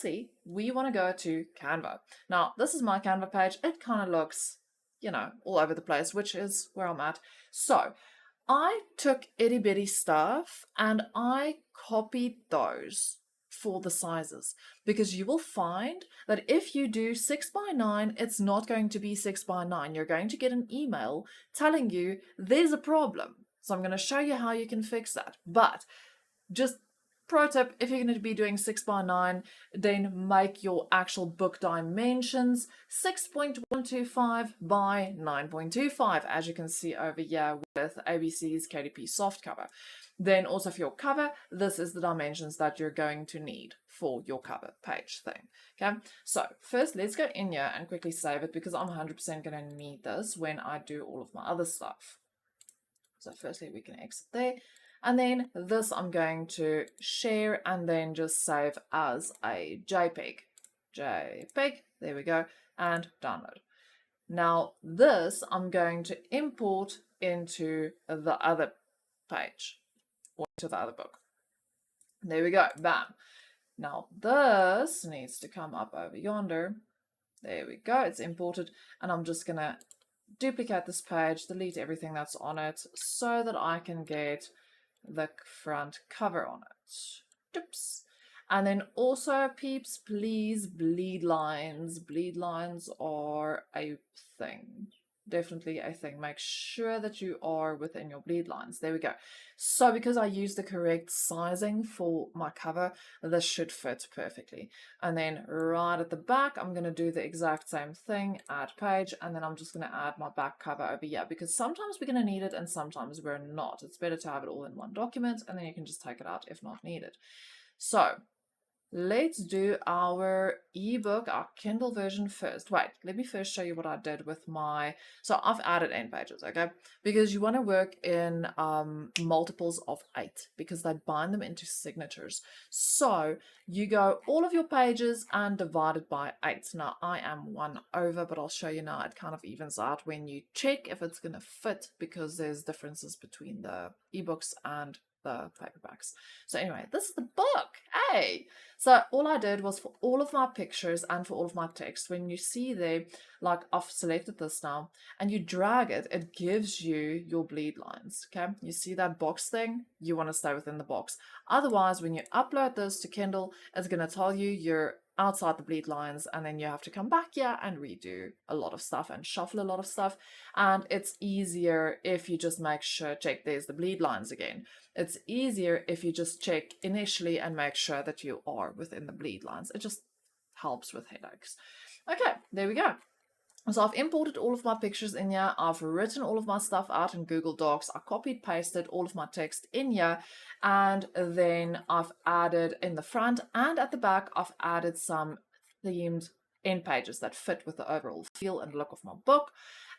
firstly, we want to go to Canva. Now, this is my Canva page. It kind of looks, all over the place, which is where I'm at. So I took itty bitty stuff and I copied those for the sizes, because you will find that if you do 6x9, it's not going to be 6x9. You're going to get an email telling you there's a problem. So I'm going to show you how you can fix that. But just pro tip, if you're going to be doing 6x9, then make your actual book dimensions 6.125 by 9.25, as you can see over here with ABC's KDP soft cover. Then also for your cover, this is the dimensions that you're going to need for your cover page thing. Okay, so first let's go in here and quickly save it, because I'm 100% going to need this when I do all of my other stuff. So firstly we can exit there. And then this I'm going to share and then just save as a JPEG. JPEG, there we go, and download. Now this I'm going to import into the other page, or into the other book. There we go, bam. Now this needs to come up over yonder. There we go, it's imported, and I'm just gonna duplicate this page, delete everything that's on it, so that I can get the front cover on it. Oops. And then also, peeps, please, bleed lines. Bleed lines are a thing. Definitely a thing. Make sure that you are within your bleed lines. There we go. So because I used the correct sizing for my cover, this should fit perfectly. And then right at the back, I'm going to do the exact same thing, add page, and then I'm just going to add my back cover over here, because sometimes we're going to need it and sometimes we're not. It's better to have it all in one document, and then you can just take it out if not needed. So let's do our ebook, our Kindle version first. Wait, let me first show you what I did with my, so I've added end pages, okay? Because you want to work in multiples of 8, because they bind them into signatures. So you go all of your pages and divide it by 8. Now I am 1 over, but I'll show you now it kind of evens out when you check if it's going to fit, because there's differences between the ebooks and the paperbacks. So anyway, this is the book. Hey, so all I did was, for all of my pictures and for all of my text, when you see there, like I've selected this now, and you drag it, it gives you your bleed lines. Okay, you see that box thing? You want to stay within the box. Otherwise, when you upload this to Kindle, it's going to tell you you're outside the bleed lines, and then you have to come back here and redo a lot of stuff and shuffle a lot of stuff. And it's easier if you just make sure, check, there's the bleed lines again. It's easier if you just check initially and make sure that you are within the bleed lines. It just helps with headaches. Okay, there we go. So I've imported all of my pictures in here. I've written all of my stuff out in Google Docs. I copied, pasted all of my text in here. And then I've added in the front and at the back, I've added some themed end pages that fit with the overall feel and look of my book.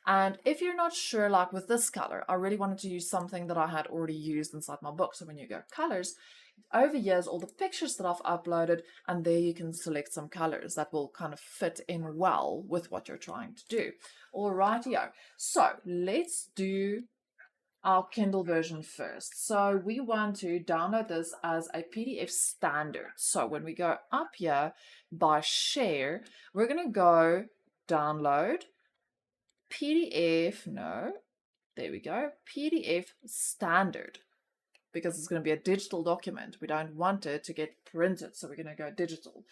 And if you're not sure, like with this color, I really wanted to use something that I had already used inside my book. So when you go colors, over here is all the pictures that I've uploaded, and there you can select some colors that will kind of fit in well with what you're trying to do. Alrighty-o. So let's do our Kindle version first. So we want to download this as a PDF standard. So when we go up here by share, we're going to go download PDF, no, there we go, PDF standard, because it's going to be a digital document. We don't want it to get printed, so we're going to go digital.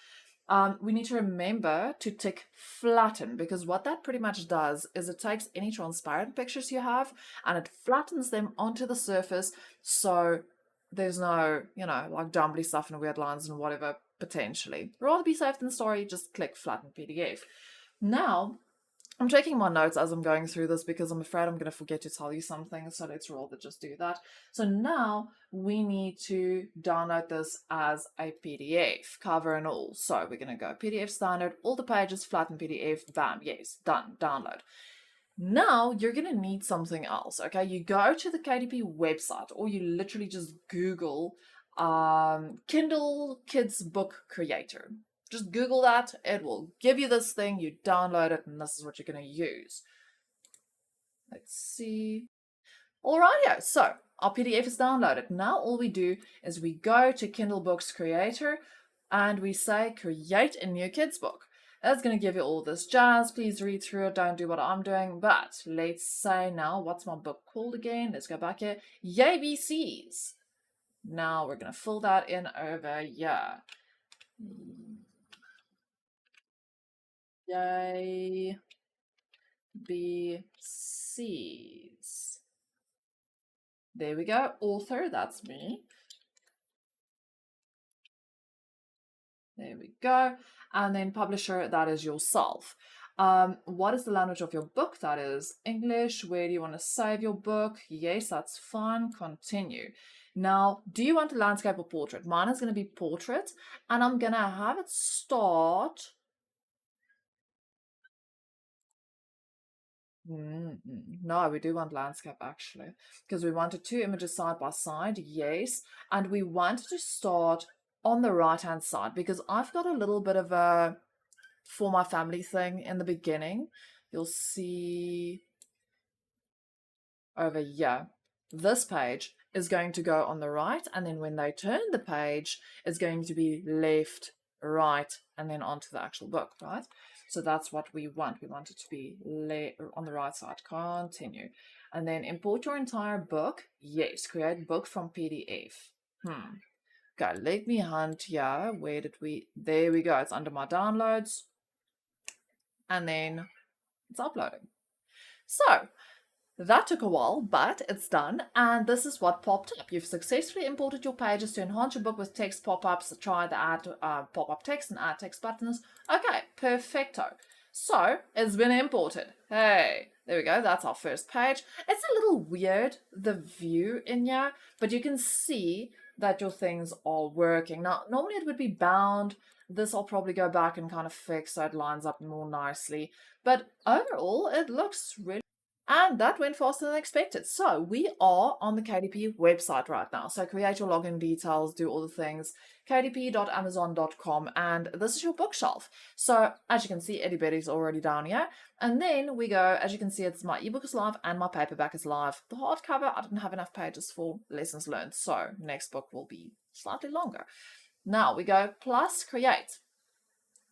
We need to remember to tick flatten, because what that pretty much does is it takes any transparent pictures you have and it flattens them onto the surface, so there's no, like jumbly stuff and weird lines and whatever, potentially. Rather be safe than sorry, just click flatten PDF. Now, I'm taking my notes as I'm going through this because I'm afraid I'm going to forget to tell you something, so let's rather just do that. So now we need to download this as a PDF, cover and all. So we're going to go PDF standard, all the pages, flatten PDF, bam, yes, done, download. Now you're going to need something else, okay? You go to the KDP website, or you literally just Google Kindle Kids Book Creator. Just Google that, it will give you this thing, you download it, and this is what you're going to use. Let's see. Alrighty, so our PDF is downloaded. Now all we do is we go to Kindle Books Creator, and we say create a new kids book. That's going to give you all this jazz. Please read through it. Don't do what I'm doing. But let's say now, what's my book called again? Let's go back here. YBCs. Now we're going to fill that in over here. YBCs. There we go. Author, that's me. There we go. And then publisher, that is yourself. What is the language of your book? That is English. Where do you want to save your book? Yes, that's fine. Continue. Now, do you want a landscape or portrait? Mine is going to be portrait, and I'm going to have it start. No, we do want landscape actually, because we wanted two images side by side, yes, and we wanted to start on the right hand side because I've got a little bit of a for my family thing in the beginning. You'll see over here, this page is going to go on the right, and then when they turn the page, it's going to be left, right, and then onto the actual book, right? So that's what we want. We want it to be on the right side. Continue. And then import your entire book. Yes, create book from PDF. Okay, let me hunt here. Where did we? There we go. It's under my downloads. And then it's uploading. So that took a while, but it's done, and this is what popped up. You've successfully imported your pages to enhance your book with text pop-ups. Try the add pop-up text and add text buttons. Okay, perfecto. So it's been imported. Hey, there we go. That's our first page. It's a little weird, the view in here, but you can see that your things are working. Now, normally it would be bound. This I'll probably go back and kind of fix so it lines up more nicely. But overall, it looks really. And that went faster than expected. So we are on the KDP website right now. So create your login details, do all the things, kdp.amazon.com, and this is your bookshelf. So as you can see, Itty Bitty's already down here. And then we go, as you can see, it's my ebook is live and my paperback is live. The hardcover, I didn't have enough pages for lessons learned. So next book will be slightly longer. Now we go plus create.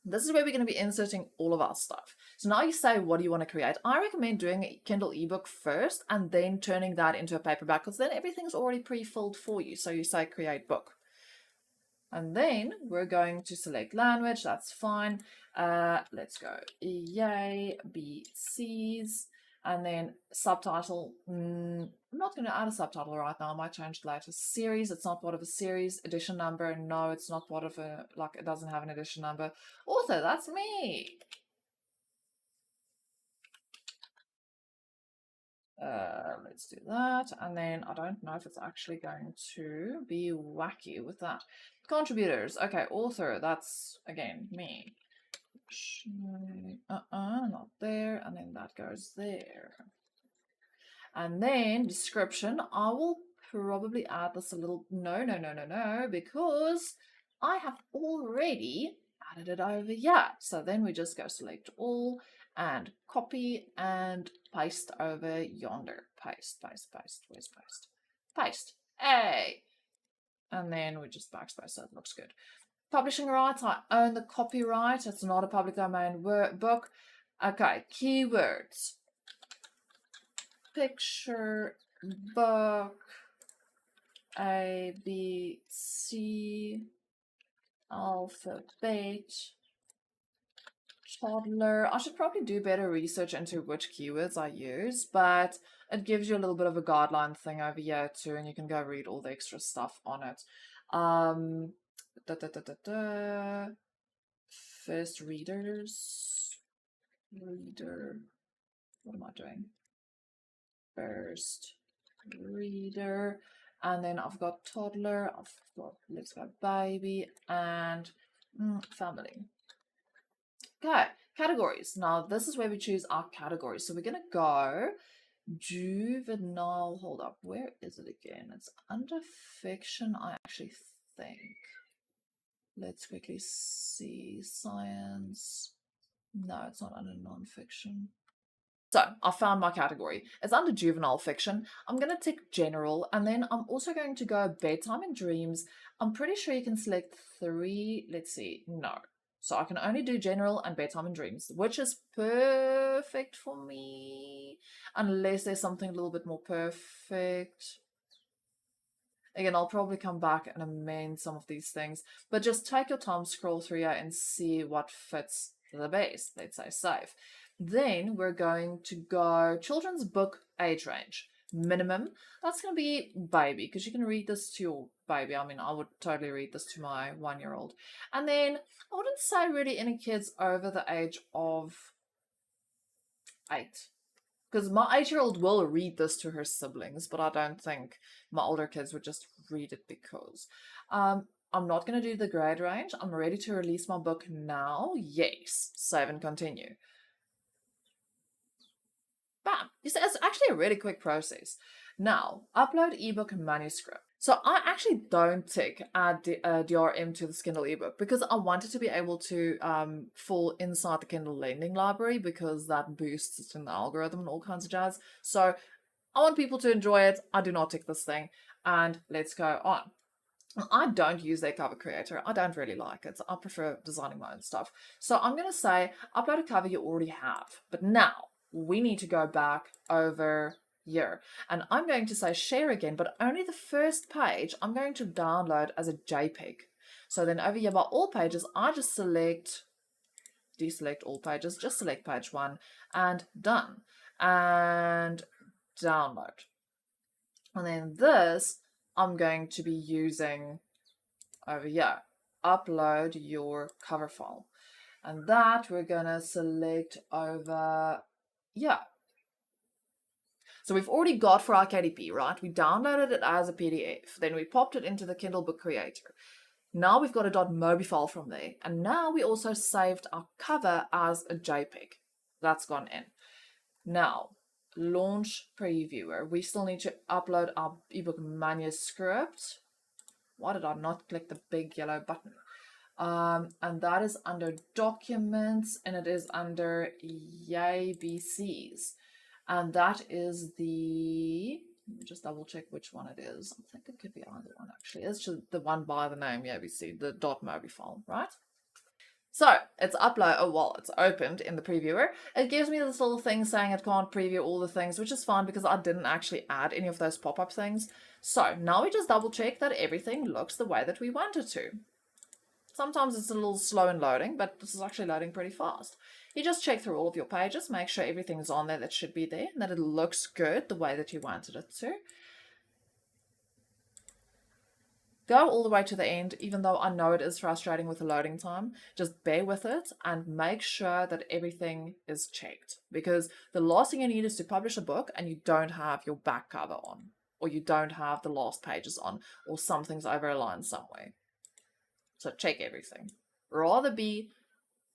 This is where we're going to be inserting all of our stuff. So now you say, what do you want to create? I recommend doing a Kindle ebook first and then turning that into a paperback, because then everything's already pre-filled for you. So you say create book. And then we're going to select language. That's fine. Let's go YBCs. And then subtitle. I'm not going to add a subtitle right now. I might change it later. Series. It's not part of a series. Edition number. No, it's not part of a, like, it doesn't have an edition number. Author, that's me. Let's do that. And then I don't know if it's actually going to be wacky with that. Contributors. Okay, author. That's, again, me. Not there. And then that goes there. And then description, I will probably add this a little, no, because I have already added it over here. So then we just go select all and copy and paste over yonder. Paste, where's paste? Paste, A. And then we just backspace so it looks good. Publishing rights, I own the copyright. It's not a public domain book. Okay, keywords. Picture, book, A, B, C, alphabet, toddler. I should probably do better research into which keywords I use, but it gives you a little bit of a guideline thing over here too, and you can go read all the extra stuff on it. First readers, reader, what am I doing? First reader, and then I've got toddler, I've got let's go baby, and family. Okay, categories. Now this is where we choose our categories. So we're gonna go juvenile. Hold up, where is it again? It's under fiction, I actually think. Let's quickly see. Science. No, it's not under non-fiction. So I found my category. It's under juvenile fiction. I'm going to tick general, and then I'm also going to go bedtime and dreams. I'm pretty sure you can select 3. Let's see. No. So I can only do general and bedtime and dreams, which is perfect for me. Unless there's something a little bit more perfect. Again, I'll probably come back and amend some of these things, but just take your time, scroll through here and see what fits the best. Let's say save. Then we're going to go children's book age range. Minimum, that's going to be baby, because you can read this to your baby. I mean, I would totally read this to my 1-year-old. And then I wouldn't say really any kids over the age of 8. Because my 8-year-old will read this to her siblings, but I don't think my older kids would just read it because. I'm not going to do the grade range. I'm ready to release my book now. Yes. Save and continue. Bam. You see, it's actually a really quick process. Now, upload ebook manuscript. So I actually don't tick add DRM to the Kindle ebook because I wanted to be able to fall inside the Kindle lending library because that boosts it in the algorithm and all kinds of jazz. So I want people to enjoy it. I do not tick this thing. And let's go on. I don't use their cover creator. I don't really like it. I prefer designing my own stuff. So I'm going to say upload a cover you already have. But now we need to go back over here. And I'm going to say share again, but only the first page I'm going to download as a JPEG. So then over here by all pages, I just deselect all pages, just select page 1 and done. And download. And then this I'm going to be using over here. Upload your cover file. And that we're going to select over here. So we've already got for our KDP, right? We downloaded it as a PDF. Then we popped it into the Kindle Book Creator. Now we've got a .mobi file from there. And now we also saved our cover as a JPEG. That's gone in. Now, launch previewer. We still need to upload our ebook manuscript. Why did I not click the big yellow button? And that is under documents and it is under YBCs. And that is the, let me just double check which one it is. I think it could be either one actually. It's just the one by the name YBC, the .mobi file, right? So it's upload, oh well, it's opened in the previewer. It gives me this little thing saying it can't preview all the things, which is fine because I didn't actually add any of those pop-up things. So now we just double check that everything looks the way that we want it to. Sometimes it's a little slow in loading, but this is actually loading pretty fast. You just check through all of your pages, make sure everything's on there that should be there, and that it looks good the way that you wanted it to. Go all the way to the end, even though I know it is frustrating with the loading time. Just bear with it and make sure that everything is checked. Because the last thing you need is to publish a book and you don't have your back cover on, or you don't have the last pages on, or something's over a line somewhere. So check everything. Rather be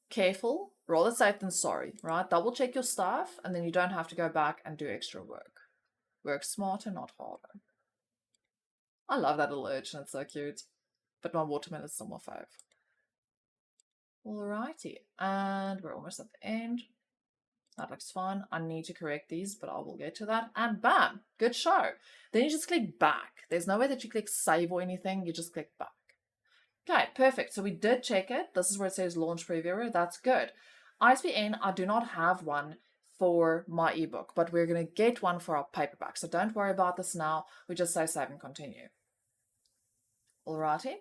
careful, rather safe than sorry, right? Double check your stuff and then you don't have to go back and do extra work. Work smarter, not harder. I love that little urchin, it's so cute. But my watermelon is still my fave. Alrighty, and we're almost at the end. That looks fine. I need to correct these, but I will get to that. And bam, good show. Then you just click back. There's no way that you click save or anything, you just click back. Okay, perfect. So we did check it. This is where it says launch previewer. That's good. ISBN, I do not have one for my ebook, but we're going to get one for our paperback. So don't worry about this now. We just say save and continue. Alrighty.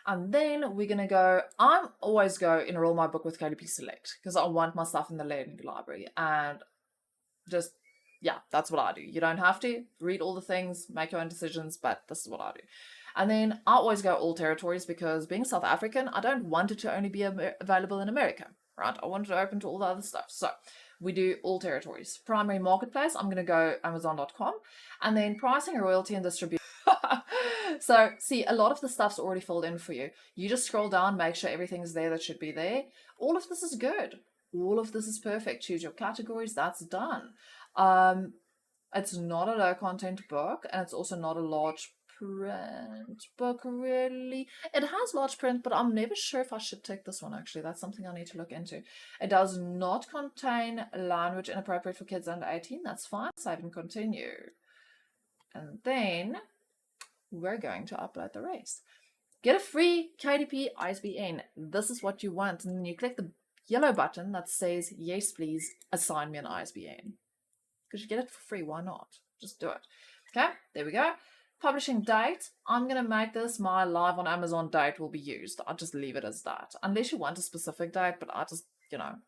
And then we're going to go, I always go enroll my book with KDP Select because I want my stuff in the learning library. And just, yeah, that's what I do. You don't have to read all the things, make your own decisions, but this is what I do. And then I always go all territories because being South African, I don't want it to only be available in America, right? I want it to open to all the other stuff. So we do all territories. Primary marketplace, I'm going to go Amazon.com. And then pricing, royalty, and distribution. So see, a lot of the stuff's already filled in for you. You just scroll down, make sure everything's there that should be there. All of this is good. All of this is perfect. Choose your categories. That's done. It's not a low content book and it's also not a large print book really. It has large print, but I'm never sure if I should take this one actually. That's something I need to look into. It does not contain language inappropriate for kids under 18. That's fine. Save and continue. And then we're going to upload the rest. Get a free KDP ISBN. This is what you want. And then you click the yellow button that says, yes, please assign me an ISBN. Because you get it for free. Why not? Just do it. Okay, there we go. Publishing date. I'm going to make this my live on Amazon date will be used. I'll just leave it as that. Unless you want a specific date, but I just, I'm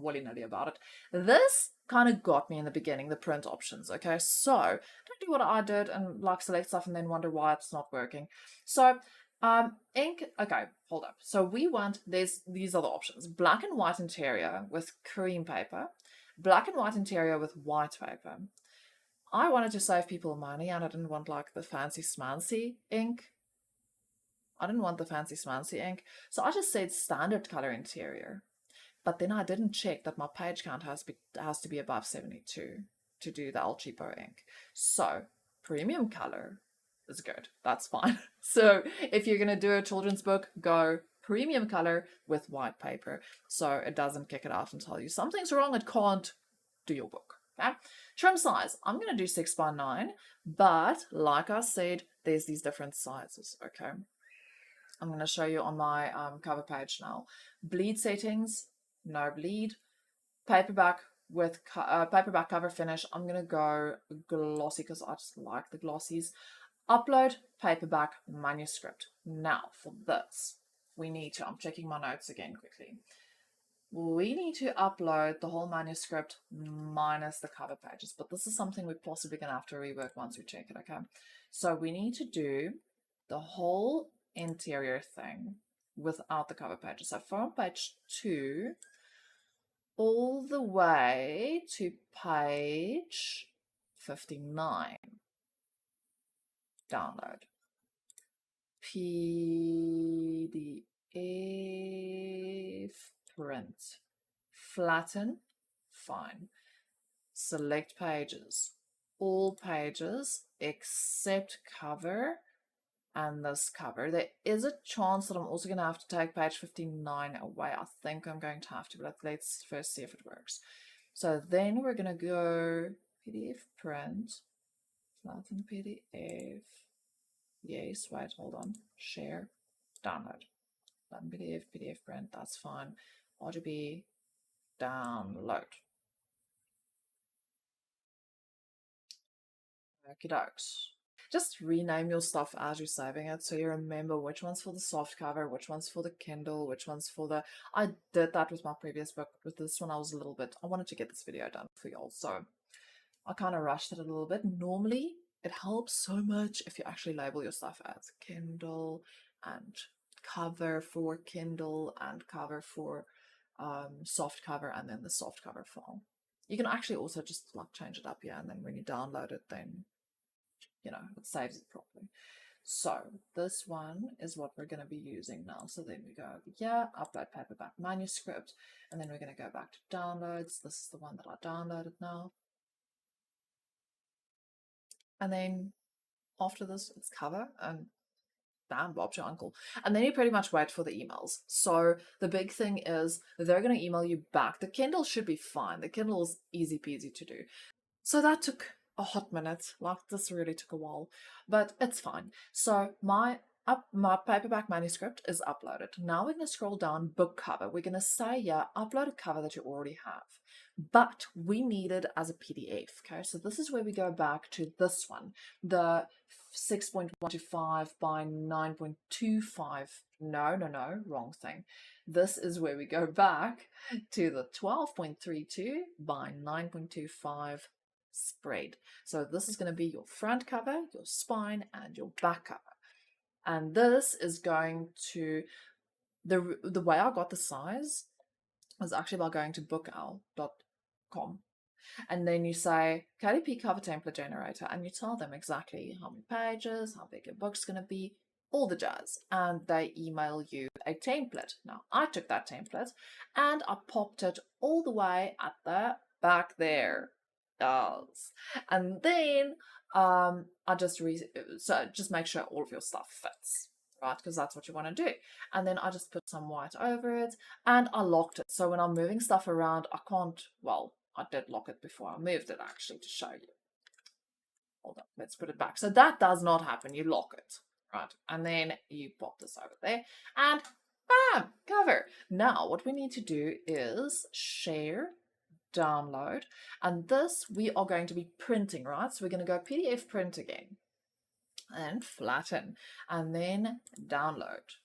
willy-nilly about it. This kind of got me in the beginning, the print options. Okay, so don't do what I did and select stuff and then wonder why it's not working. So ink, okay, hold up. So we want, these are the options. Black and white interior with cream paper. Black and white interior with white paper. I wanted to save people money and I didn't want the fancy smancy ink. I didn't want the fancy smancy ink. So I just said standard color interior. But then I didn't check that my page count has to be above 72 to do the El Cheapo ink. So premium color is good. That's fine. So if you're going to do a children's book, go premium color with white paper. So it doesn't kick it out and tell you something's wrong. It can't do your book. Okay. Trim size. I'm going to do 6x9. But like I said, there's these different sizes. Okay. I'm going to show you on my cover page now. Bleed settings. No bleed. Paperback with paperback cover finish. I'm going to go glossy because I just like the glossies. Upload paperback manuscript. Now for this, we need to, I'm checking my notes again quickly. We need to upload the whole manuscript minus the cover pages, but this is something we're possibly going to have to rework once we check it, okay? So we need to do the whole interior thing without the cover pages. So from page 2 all the way to page 59. Download. PDF, print, flatten, fine. Select pages. All pages except cover and this cover. There is a chance that I'm also going to have to take page 59 away. I think I'm going to have to, but let's first see if it works. So then we're going to go PDF print, flatten PDF. Yes, wait, hold on. Share, download. Flatten PDF, PDF print, that's fine. RGB, download. Okie dokes. Just rename your stuff as you're saving it so you remember which one's for the soft cover, which one's for the Kindle, which one's for the... I did that with my previous book. With this one, I was a little bit... I wanted to get this video done for y'all, so I kind of rushed it a little bit. Normally, it helps so much if you actually label your stuff as Kindle and cover for Kindle and cover for soft cover and then the soft cover file. You can actually also just change it up here and then when you download it, then it saves it properly. So this one is what we're going to be using now. So then we go over here, upload paperback manuscript, and then we're going to go back to downloads. This is the one that I downloaded now. And then after this, it's cover and bam, Bob's your uncle. And then you pretty much wait for the emails. So the big thing is they're going to email you back. The Kindle should be fine. The Kindle is easy peasy to do. So that took a hot minute. This really took a while, but it's fine. So my paperback manuscript is uploaded. Now we're going to scroll down book cover. We're going to say, upload a cover that you already have, but we need it as a PDF. Okay, so this is where we go back to this one, the 6.125 by 9.25. No, wrong thing. This is where we go back to the 12.32 by 9.25 spread. So this is going to be your front cover, your spine, and your back cover. And this is going to, the way I got the size was actually by going to bookowl.com. And then you say KDP cover template generator and you tell them exactly how many pages, how big your book's going to be, all the jazz. And they email you a template. Now I took that template and I popped it all the way at the back there. And then I just just make sure all of your stuff fits, right? Because that's what you want to do. And then I just put some white over it, and I locked it. So when I'm moving stuff around, I can't, well, I did lock it before I moved it actually to show you. Hold up, let's put it back. So that does not happen. You lock it, right? And then you pop this over there, and bam, cover. Now what we need to do is share, download, and this we are going to be printing, right? So we're going to go PDF print again and flatten, and then download.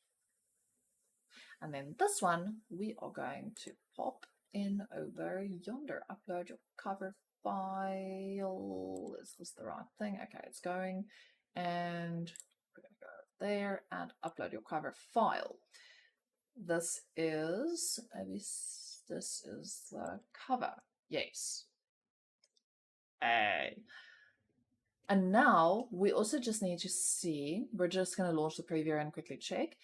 And then this one we are going to pop in over yonder. Upload your cover file. Is this the right thing? Okay, it's going, and we're going to go there and upload your cover file. This is the cover. Yes. And now we also just need to see, we're just going to launch the preview and quickly check.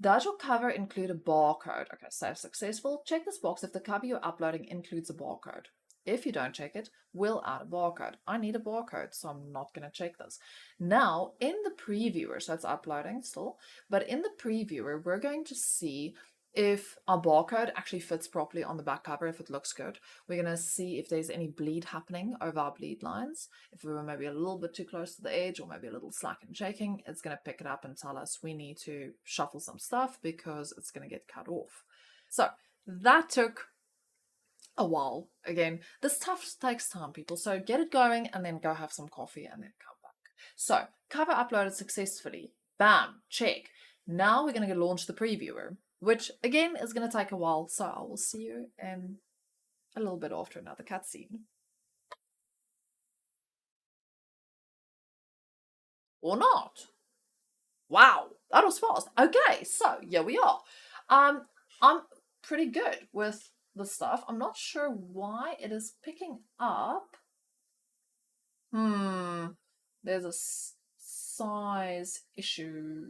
Does your cover include a barcode? Okay, save successful. Check this box if the cover you're uploading includes a barcode. If you don't check it, we'll add a barcode. I need a barcode, so I'm not going to check this. Now, in the previewer, so it's uploading still, but in the previewer, we're going to see if our barcode actually fits properly on the back cover, if it looks good. We're going to see if there's any bleed happening over our bleed lines. If we were maybe a little bit too close to the edge or maybe a little slack and shaking, it's going to pick it up and tell us we need to shuffle some stuff because it's going to get cut off. So that took a while. Again, this stuff takes time, people. So get it going and then go have some coffee and then come back. So cover uploaded successfully. Bam, check. Now we're going to launch the previewer, which again is going to take a while. So I will see you in a little bit after another cutscene. Or not. Wow, that was fast. Okay, so here we are. I'm pretty good with the stuff. I'm not sure why it is picking up. There's a size issue.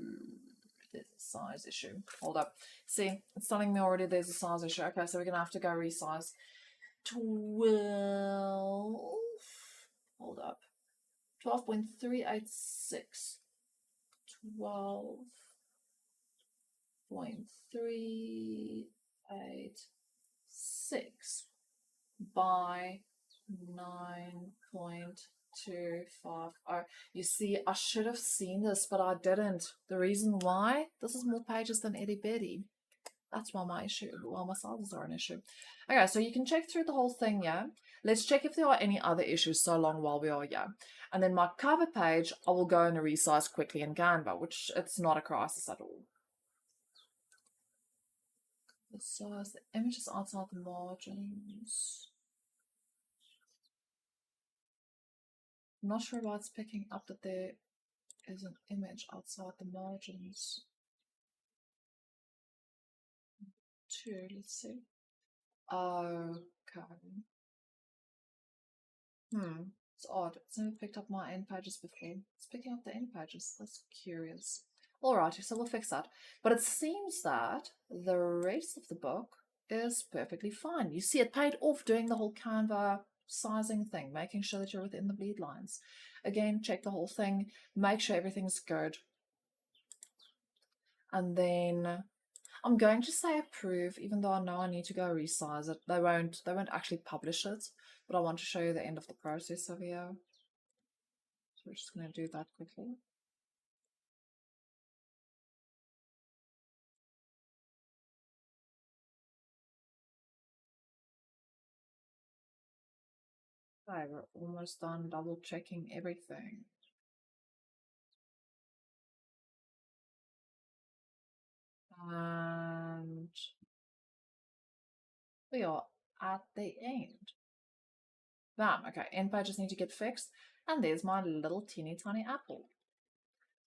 There's a size issue. Hold up. See, it's telling me already there's a size issue. Okay, so we're gonna have to go resize 12. Hold up. 12.386. 12.386 by 9.250. You see, I should have seen this, but I didn't. The reason why? This is more pages than itty bitty. That's why my sizes are an issue. Okay, so you can check through the whole thing, yeah? Let's check if there are any other issues so long while we are here. And then my cover page, I will go and resize quickly in Canva, which it's not a crisis at all. The size, the images outside the margins. I'm not sure why it's picking up that there is an image outside the margins. Two, let's see. Okay. It's odd. It's never picked up my end pages before. It's picking up the end pages. That's curious. Alrighty, so we'll fix that. But it seems that the rest of the book is perfectly fine. You see, it paid off doing the whole Canva sizing thing, making sure that you're within the bleed lines. Again, check the whole thing, make sure everything's good. And then I'm going to say approve, even though I know I need to go resize it. They won't actually publish it, but I want to show you the end of the process over here. So we're just going to do that quickly. Okay, we're almost done double checking everything. And we are at the end. Bam, okay, end pages need to get fixed. And there's my little teeny tiny apple.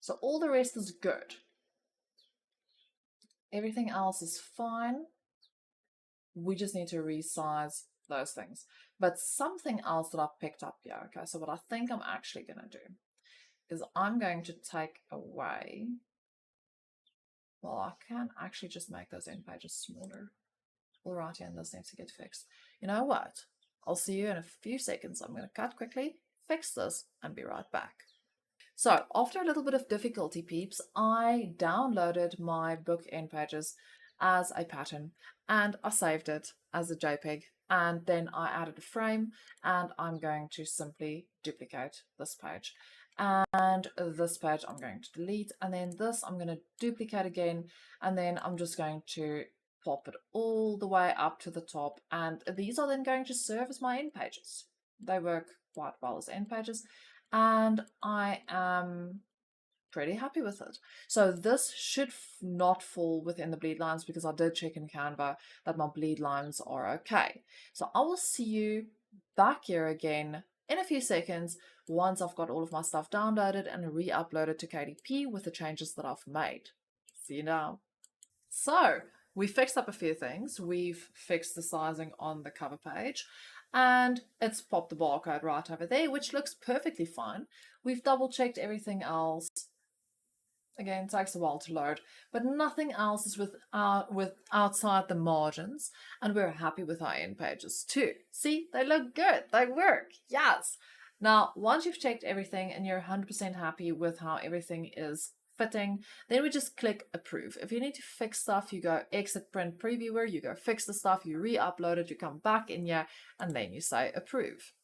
So all the rest is good. Everything else is fine. We just need to resize those things. But something else that I've picked up here, okay, so what I think I'm actually going to do is I'm going to take away, well, I can actually just make those end pages smaller. Alrighty, and this needs to get fixed. You know what? I'll see you in a few seconds. I'm going to cut quickly, fix this and be right back. So after a little bit of difficulty, peeps, I downloaded my book end pages as a pattern and I saved it as a JPEG, and then I added a frame, and I'm going to simply duplicate this page, and this page I'm going to delete, and then this I'm going to duplicate again, and then I'm just going to pop it all the way up to the top, and these are then going to serve as my end pages. They work quite well as end pages, and I am pretty happy with it. So this should not fall within the bleed lines, because I did check in Canva that my bleed lines are okay. So I will see you back here again in a few seconds once I've got all of my stuff downloaded and re-uploaded to KDP with the changes that I've made. See you now. So we fixed up a few things. We've fixed the sizing on the cover page, and it's popped the barcode right over there, which looks perfectly fine. We've double checked everything else. Again, it takes a while to load, but nothing else is with outside the margins, and we're happy with our end pages too. See, they look good, they work, yes. Now, once you've checked everything and you're 100% happy with how everything is fitting, then we just click approve. If you need to fix stuff, you go exit print previewer, you go fix the stuff, you re-upload it, you come back in here, and then you say approve.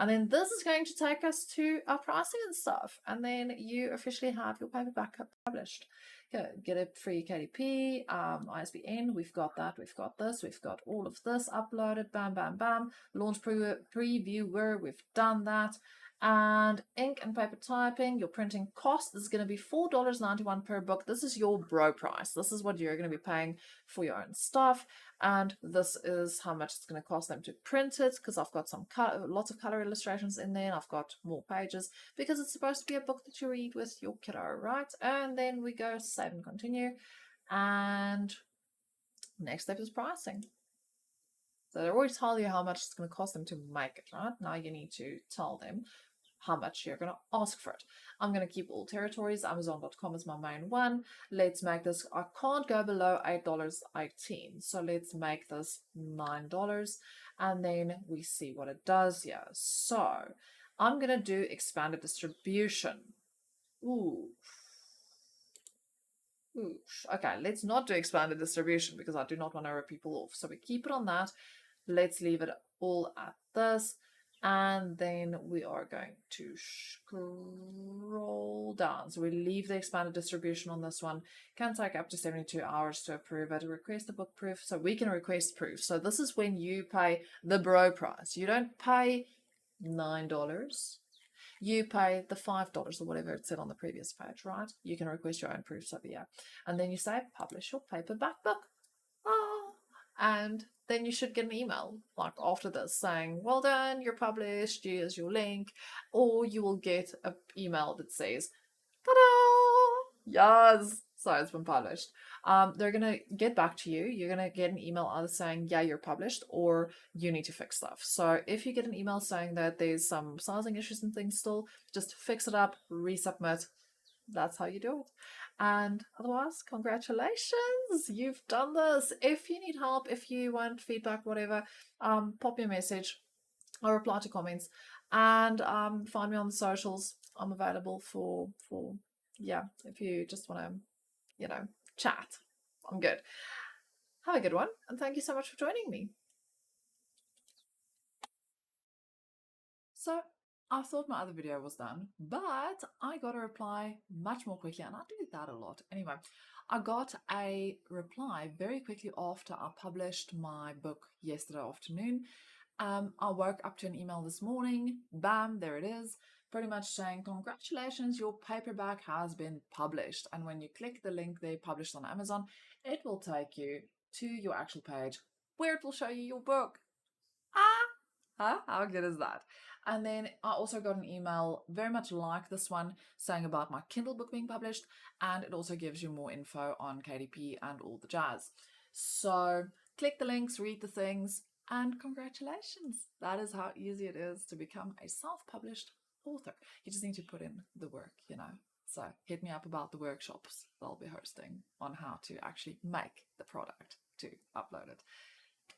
And then this is going to take us to our pricing and stuff. And then you officially have your paperback published. Get a free KDP, ISBN, we've got that, we've got this, we've got all of this uploaded, bam, bam, bam. Launch previewer, we've done that. And ink and paper typing, your printing cost is going to be $4.91 per book. This is your bro price. This is what you're going to be paying for your own stuff. And this is how much it's going to cost them to print it, because I've got lots of color illustrations in there, and I've got more pages, because it's supposed to be a book that you read with your kiddo, right? And then we go save and continue, and next step is pricing. So they always tell you how much it's going to cost them to make it, right? Now you need to tell them how much you're going to ask for it. I'm going to keep all territories. Amazon.com is my main one. Let's make this, I can't go below $8.18. So let's make this $9. And then we see what it does here. So I'm going to do expanded distribution. Ooh. Okay, let's not do expanded distribution, because I do not want to rip people off. So we keep it on that. Let's leave it all at this. And then we are going to scroll down. So we leave the expanded distribution on this one. Can take up to 72 hours to approve it. Request a book proof. So we can request proof. So this is when you pay the bro price. You don't pay $9. You pay the $5 or whatever it said on the previous page, right? You can request your own proofs over here. And then you say, publish your paperback book. And then you should get an email like after this saying, well done, you're published, here's your link. Or you will get an email that says, ta-da! Yes! So it's been published. They're going to get back to you. You're going to get an email either saying, yeah, you're published, or you need to fix stuff. So if you get an email saying that there's some sizing issues and things still, just fix it up, resubmit. That's how you do it. And otherwise, congratulations, you've done this. If you need help, if you want feedback, whatever, pop me a message. I'll reply to comments, and find me on the socials. I'm available for yeah, if you just want to, chat. I'm good. Have a good one, and thank you so much for joining me. So I thought my other video was done, but I got a reply much more quickly, and I do that a lot. Anyway, I got a reply very quickly after I published my book yesterday afternoon. I woke up to an email this morning, bam, there it is, pretty much saying, congratulations, your paperback has been published. And when you click the link there, published on Amazon, it will take you to your actual page where it will show you your book. How good is that? And then I also got an email very much like this one saying about my Kindle book being published, and it also gives you more info on KDP and all the jazz. So click the links, read the things, and congratulations. That is how easy it is to become a self-published author. You just need to put in the work, So hit me up about the workshops they'll be hosting on how to actually make the product to upload it.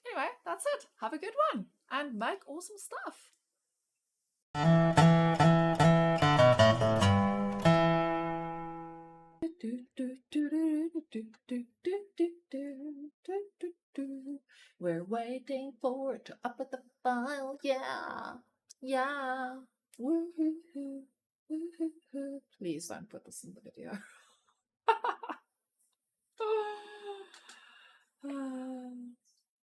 Anyway, that's it. Have a good one and make awesome stuff. We're waiting for it to upload the file. Yeah. Yeah. Woohoo. Woohoo. Please don't put this in the video.